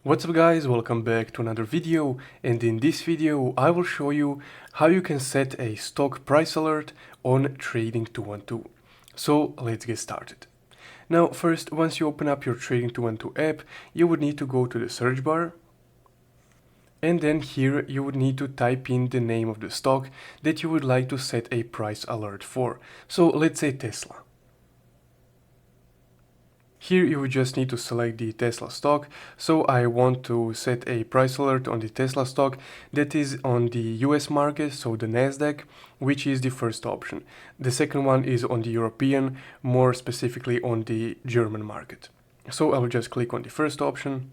What's up guys, welcome back to another video, and in this video I will show you how you can set a stock price alert on Trading 212. So let's get started. Now first, once you open up your Trading 212 app, you would need to go to the search bar, and then here you would need to type in the name of the stock that you would like to set a price alert for. So let's say Tesla. Here you would just need to select the Tesla stock. So I want to set a price alert on the Tesla stock that is on the US market, so the Nasdaq, which is the first option. The second one is on the European, more specifically on the German market. So I will just click on the first option.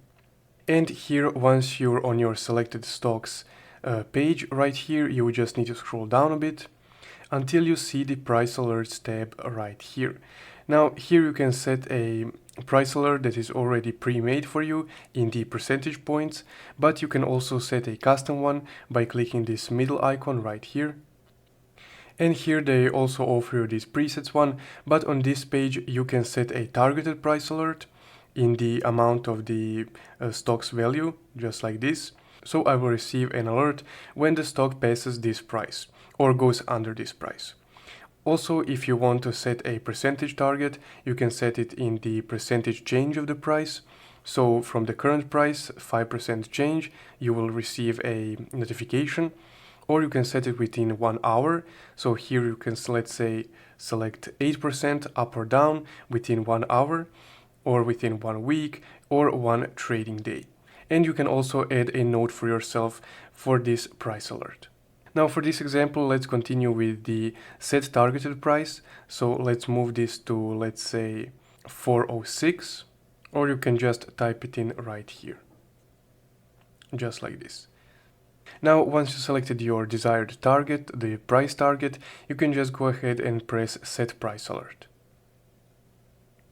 And here, once you're on your selected stocks page right here, you would just need to scroll down a bit until you see the price alerts tab right here. Now here you can set a price alert that is already pre-made for you in the percentage points, but you can also set a custom one by clicking this middle icon right here. And here they also offer you this presets one, but on this page you can set a targeted price alert in the amount of the stock's value, just like this. So I will receive an alert when the stock passes this price or goes under this price. Also, if you want to set a percentage target, you can set it in the percentage change of the price. So from the current price, 5% change, you will receive a notification, or you can set it within 1 hour. So here you can, let's say, select 8% up or down within 1 hour, or within 1 week, or 1 trading day. And you can also add a note for yourself for this price alert. Now for this example, let's continue with the set targeted price. So let's move this to, let's say, 406, or you can just type it in right here, just like this. Now once you selected your desired target, the price target, you can just go ahead and press set price alert.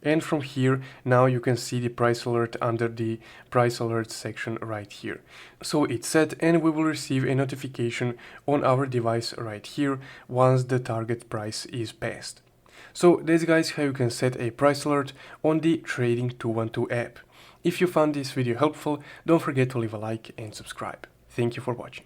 And from here, now you can see the price alert under the price alert section right here. So it's set, and we will receive a notification on our device right here once the target price is passed. So that's, guys, how you can set a price alert on the Trading 212 app. If you found this video helpful, don't forget to leave a like and subscribe. Thank you for watching.